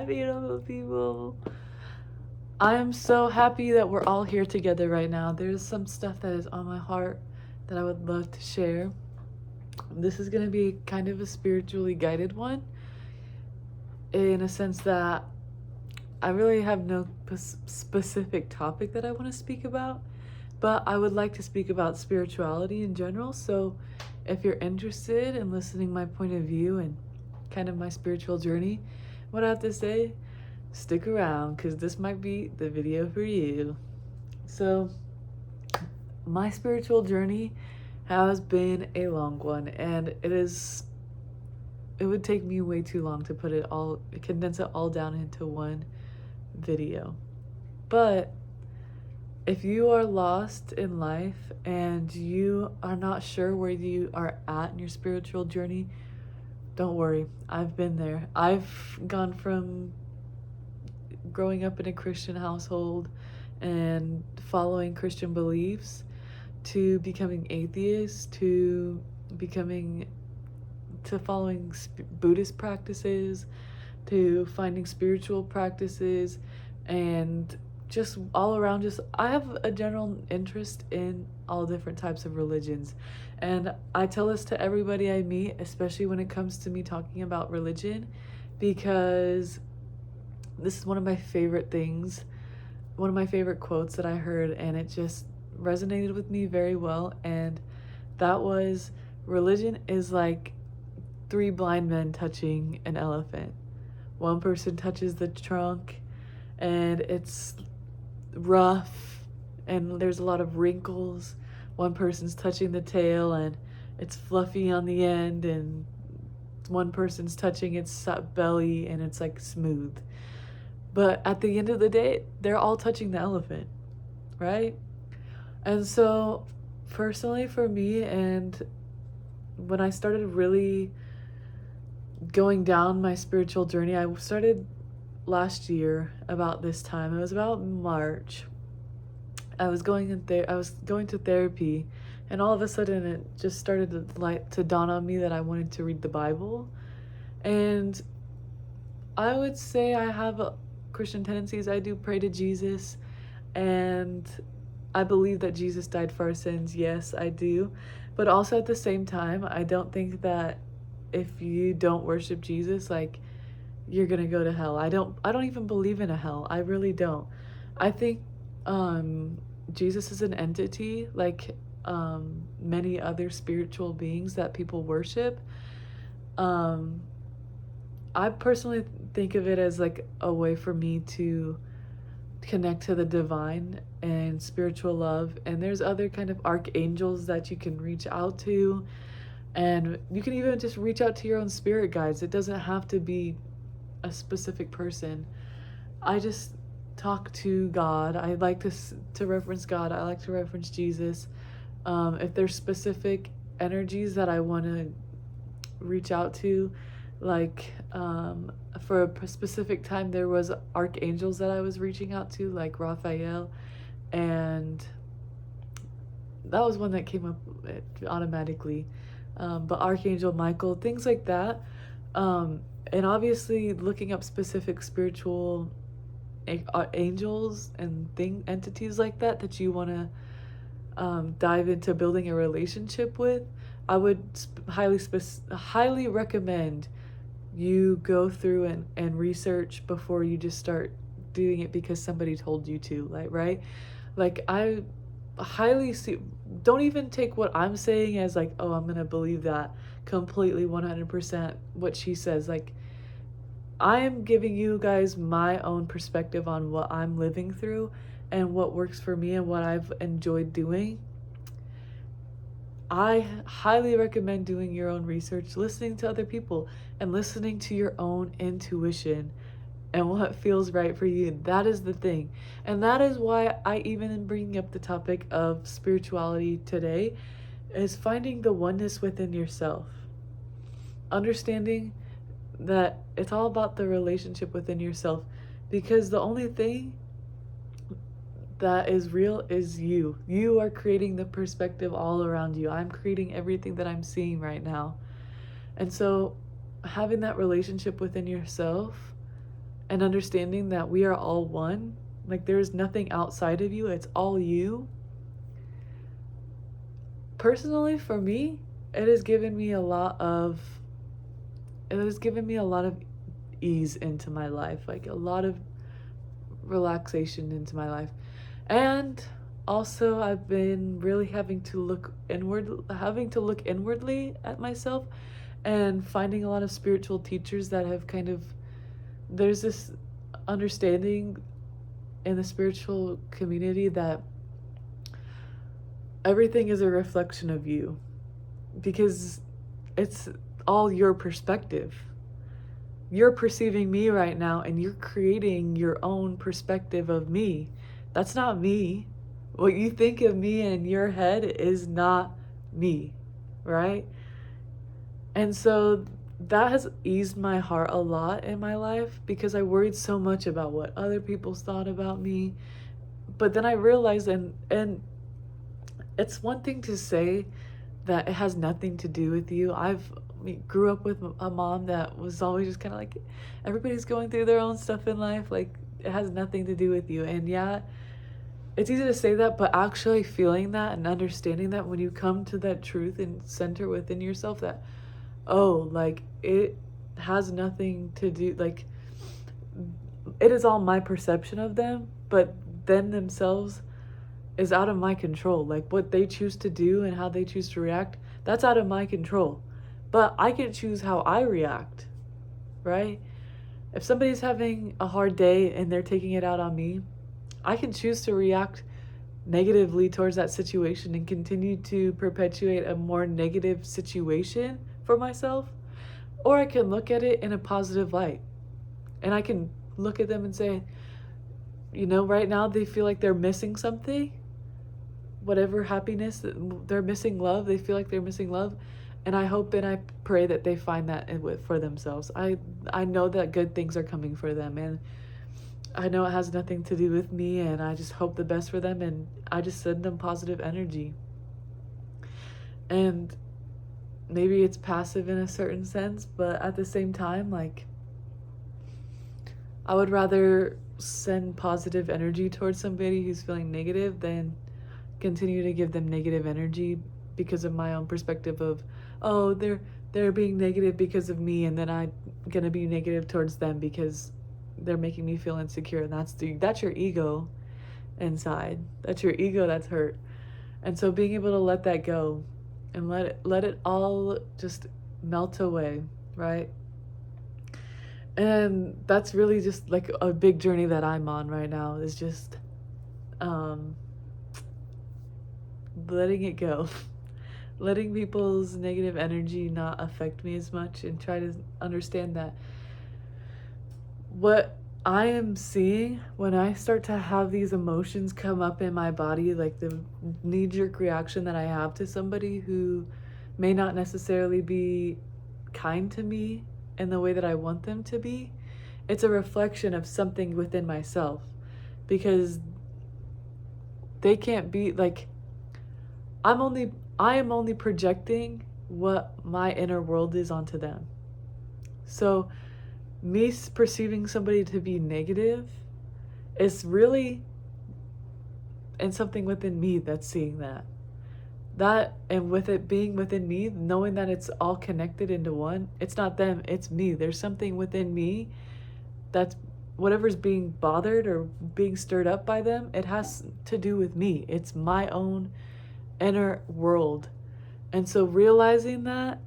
beautiful people. I am so happy that we're all here together right now. There's some stuff that is on my heart that I would love to share. This is going to be kind of a spiritually guided one, in a sense that I really have no specific topic that I want to speak about, but I would like to speak about spirituality in general. So if you're interested in listening my point of view and kind of my spiritual journey, what I have to say, stick around because this might be the video for you. So my spiritual journey has been a long one, and it would take me way too long to condense it all down into one video. But if you are lost in life and you are not sure where you are at in your spiritual journey, don't worry. I've been there. I've gone from growing up in a Christian household and following Christian beliefs to becoming atheist to following Buddhist practices to finding spiritual practices, and just all around, just I have a general interest in all different types of religions. And I tell this to everybody I meet, especially when it comes to me talking about religion, because this is one of my favorite things, one of my favorite quotes that I heard, and it just resonated with me very well. And that was, religion is like three blind men touching an elephant. One person touches the trunk and it's rough and there's a lot of wrinkles. One person's touching the tail and it's fluffy on the end, and one person's touching its belly and it's like smooth. But at the end of the day, they're all touching the elephant, right? And so personally for me, and when I started really going down my spiritual journey, I started last year about this time. It was about March. I was going to therapy, and all of a sudden it just started to dawn on me that I wanted to read the Bible. And I would say I have Christian tendencies. I do pray to Jesus, and I believe that Jesus died for our sins. Yes, I do. But also at the same time, I don't think that if you don't worship Jesus, like, you're gonna go to hell. I don't even believe in a hell. I really don't. I think Jesus is an entity like many other spiritual beings that people worship. I personally think of it as like a way for me to connect to the divine and spiritual love. And there's other kind of archangels that you can reach out to, and you can even just reach out to your own spirit guides. It doesn't have to be a specific person. I just talk to God. I like to reference God. I like to reference Jesus. If there's specific energies that I want to reach out to, like for a specific time, there was archangels that I was reaching out to, like Raphael, and that was one that came up automatically. But Archangel Michael, things like that. And obviously looking up specific spiritual angels and entities like that you want to dive into building a relationship with. I would highly recommend you go through and research before you just start doing it because somebody told you to, like, right? Like, I highly see, don't even take what I'm saying as like, oh, I'm gonna believe that completely 100% what she says. Like, I am giving you guys my own perspective on what I'm living through and what works for me and what I've enjoyed doing. I highly recommend doing your own research, listening to other people, and listening to your own intuition and what feels right for you. That is the thing. And that is why I even am bringing up the topic of spirituality today, is finding the oneness within yourself. Understanding that it's all about the relationship within yourself, because the only thing that is real is you. You are creating the perspective all around you. I'm creating everything that I'm seeing right now. And so having that relationship within yourself and understanding that we are all one, like there's nothing outside of you, it's all you. Personally, for me, it has given me a lot of it has given me a lot of ease into my life, like a lot of relaxation into my life. And also I've been really having to look inwardly at myself, and finding a lot of spiritual teachers that have kind of there's this understanding in the spiritual community that everything is a reflection of you, because it's all your perspective. You're perceiving me right now and you're creating your own perspective of me. That's not me. What you think of me in your head is not me, right? And so that has eased my heart a lot in my life, because I worried so much about what other people thought about me. But then I realized, and it's one thing to say that it has nothing to do with you. Grew up with a mom that was always just kind of like, everybody's going through their own stuff in life, like it has nothing to do with you. And yeah, it's easy to say that, but actually feeling that and understanding that, when you come to that truth and center within yourself that, oh, like it has nothing to do, like it is all my perception of them, but them themselves is out of my control. Like what they choose to do and how they choose to react, that's out of my control. But I can choose how I react, right? If somebody's having a hard day and they're taking it out on me, I can choose to react negatively towards that situation and continue to perpetuate a more negative situation for myself. Or I can look at it in a positive light. And I can look at them and say, right now they feel like they're missing something. Whatever happiness, they're missing love. They feel like they're missing love. And I hope and I pray that they find that for themselves. I know that good things are coming for them. And I know it has nothing to do with me. And I just hope the best for them. And I just send them positive energy. And maybe it's passive in a certain sense, but at the same time, like, I would rather send positive energy towards somebody who's feeling negative than continue to give them negative energy because of my own perspective of, oh, they're being negative because of me, and then I'm gonna be negative towards them because they're making me feel insecure. And that's your ego inside. That's your ego that's hurt. And so being able to let that go and let it all just melt away, right? And that's really just like a big journey that I'm on right now, is just letting it go. Letting people's negative energy not affect me as much, and try to understand that what I am seeing when I start to have these emotions come up in my body, like the knee-jerk reaction that I have to somebody who may not necessarily be kind to me in the way that I want them to be, it's a reflection of something within myself, because they can't be like, I am only projecting what my inner world is onto them. So me perceiving somebody to be negative is really and something within me that's seeing that, and with it being within me, knowing that it's all connected into one, it's not them, it's me. There's something within me that's whatever's being bothered or being stirred up by them, it has to do with me. It's my own inner world. And so realizing that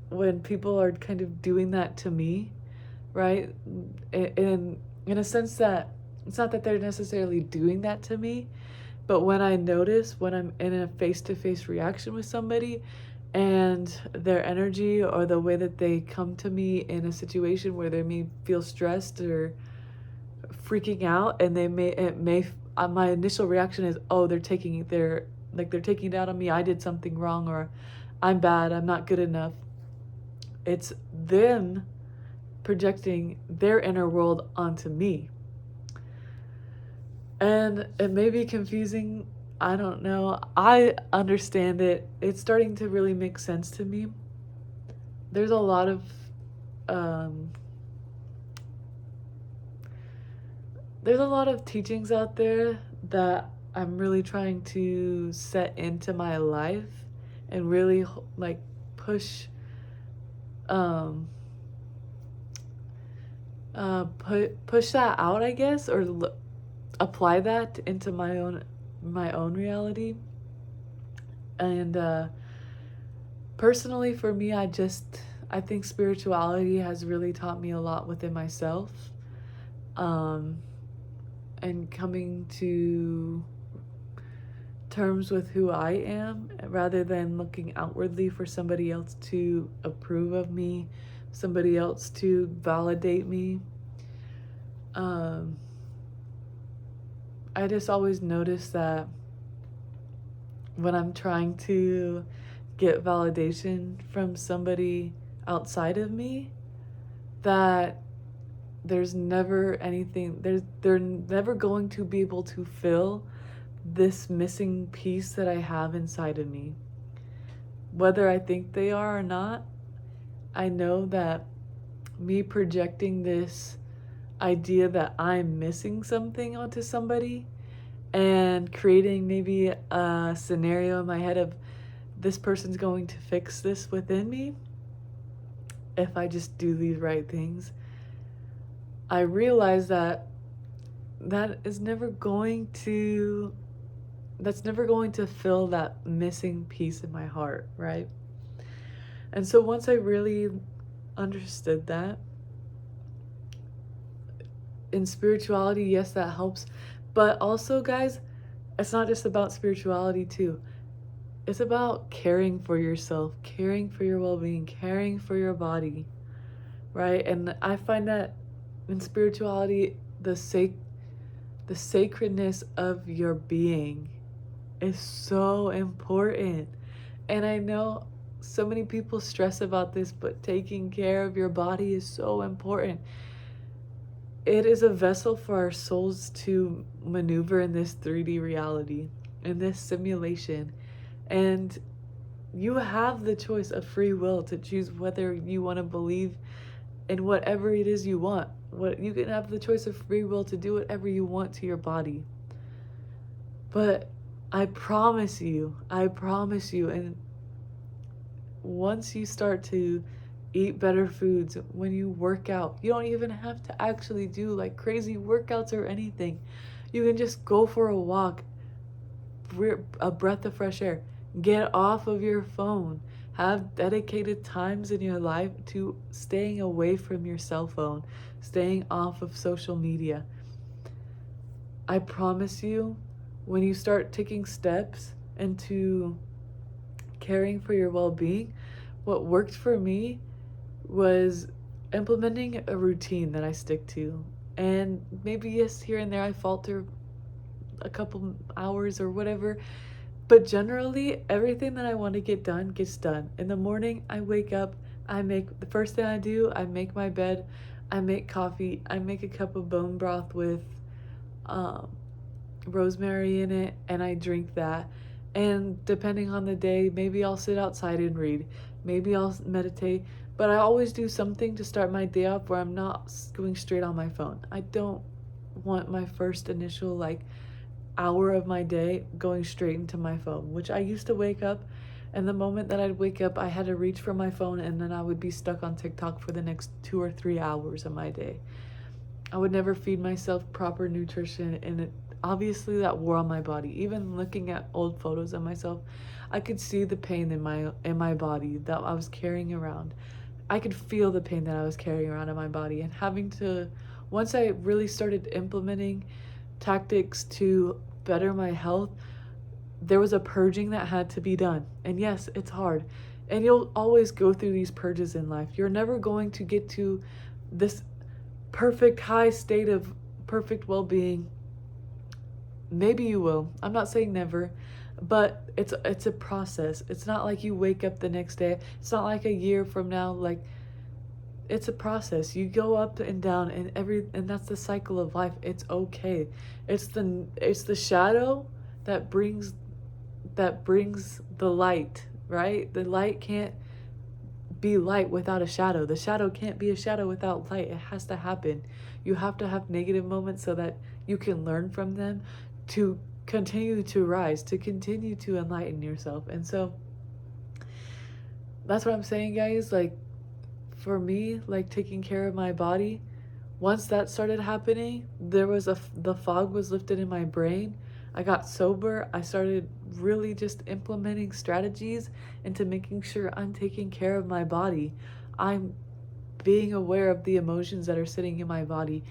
when people are kind of doing that to me, right, in a sense that it's not that they're necessarily doing that to me, but when I notice when I'm in a face-to-face reaction with somebody and their energy or the way that they come to me in a situation where they may feel stressed or freaking out, and my initial reaction is, oh, they're taking it out on me, I did something wrong, or I'm bad, I'm not good enough. It's them projecting their inner world onto me. And it may be confusing, I don't know. I understand it. It's starting to really make sense to me. There's a lot of there's a lot of teachings out there that I'm really trying to set into my life and really like push um push that out, I guess, or apply that into my own reality. And personally for me, I think spirituality has really taught me a lot within myself. Um and coming to terms with who I am rather than looking outwardly for somebody else to approve of me, somebody else to validate me. Um, I just always notice that when I'm trying to get validation from somebody outside of me, that there's never anything, they're never going to be able to fill this missing piece that I have inside of me. Whether I think they are or not, I know that me projecting this idea that I'm missing something onto somebody and creating maybe a scenario in my head of this person's going to fix this within me if I just do these right things, I realize that is never going to that's never going to fill that missing piece in my heart, right? And so once I really understood that, in spirituality, yes, that helps. But also, guys, it's not just about spirituality, too. It's about caring for yourself, caring for your well being, caring for your body, right? And I find that in spirituality, the sacredness of your being is so important. And I know so many people stress about this, but taking care of your body is so important. It is a vessel for our souls to maneuver in this 3D reality, in this simulation. And you have the choice of free will to choose whether you want to believe in whatever it is you want. You can have the choice of free will to do whatever you want to your body. But I promise you, and once you start to eat better foods, when you work out, you don't even have to actually do like crazy workouts or anything. You can just go for a walk, a breath of fresh air, get off of your phone, have dedicated times in your life to staying away from your cell phone, staying off of social media. I promise you, when you start taking steps into caring for your well-being, what worked for me was implementing a routine that I stick to. And maybe, yes, here and there I falter a couple hours or whatever, but generally everything that I want to get done gets done. In the morning, I wake up, the first thing I do, I make my bed, I make coffee, I make a cup of bone broth with rosemary in it, and I drink that. And depending on the day, maybe I'll sit outside and read, maybe I'll meditate, but I always do something to start my day off where I'm not going straight on my phone. I don't want my first initial like hour of my day going straight into my phone, which I used to wake up, and the moment that I'd wake up, I had to reach for my phone, and then I would be stuck on TikTok for the next 2 or 3 hours of my day. I would never feed myself proper nutrition, and it obviously that wore on my body. Even looking at old photos of myself, I could see the pain in my body that I was carrying around. I could feel the pain that I was carrying around in my body, and once I really started implementing tactics to better my health, there was a purging that had to be done. And yes, it's hard. And you'll always go through these purges in life. You're never going to get to this perfect high state of perfect well-being. Maybe you will. I'm not saying never, but it's a process. It's not like you wake up the next day. It's not like a year from now. Like, it's a process. You go up and down, and that's the cycle of life. It's okay. It's the shadow that brings the light, right? The light can't be light without a shadow. The shadow can't be a shadow without light. It has to happen. You have to have negative moments so that you can learn from them to continue to rise, to continue to enlighten yourself. And so that's what I'm saying, guys. Like, for me, like, taking care of my body, once that started happening, the fog was lifted in my brain. I got sober. I started really just implementing strategies into making sure I'm taking care of my body. I'm being aware of the emotions that are sitting in my body.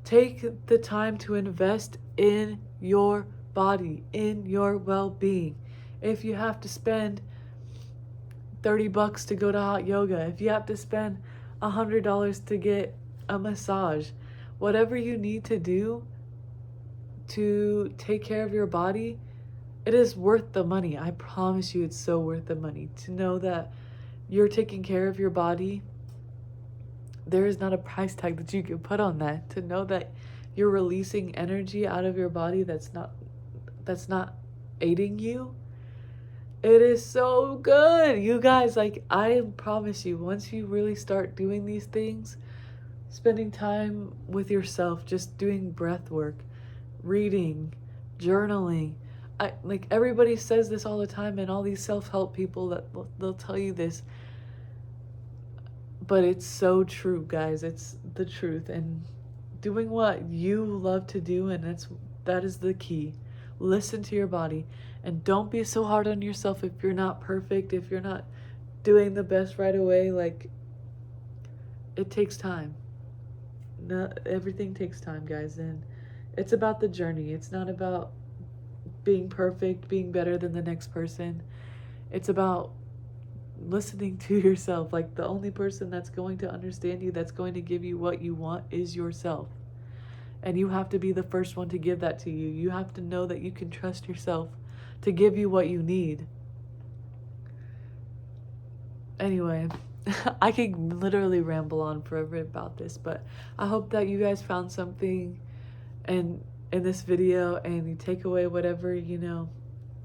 Take the time to invest in your body, in your well-being. If you have to spend $30 to go to hot yoga, if you have to spend $100 to get a massage, whatever you need to do to take care of your body, it is worth the money. I promise you, it's so worth the money. To know that you're taking care of your body, there is not a price tag that you can put on that. To know that you're releasing energy out of your body that's not aiding you, it is so good. You guys, like, I promise you, once you really start doing these things, spending time with yourself, just doing breath work, reading, journaling. Like, everybody says this all the time, and all these self-help people, that they'll tell you this, but it's so true, guys. It's the truth. And doing what you love to do, and that is the key. Listen to your body, and don't be so hard on yourself if you're not perfect, if you're not doing the best right away. Like, it takes time. Everything takes time, guys, and it's about the journey. It's not about being perfect, being better than the next person. It's about listening to yourself. Like, the only person that's going to understand you, that's going to give you what you want, is yourself. And you have to be the first one to give that to you. You have to know that you can trust yourself to give you what you need. Anyway, I could literally ramble on forever about this, but I hope that you guys found something in this video, and you take away whatever,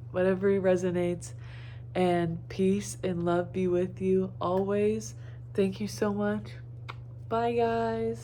whatever resonates. And peace and love be with you always. Thank you so much. Bye, guys.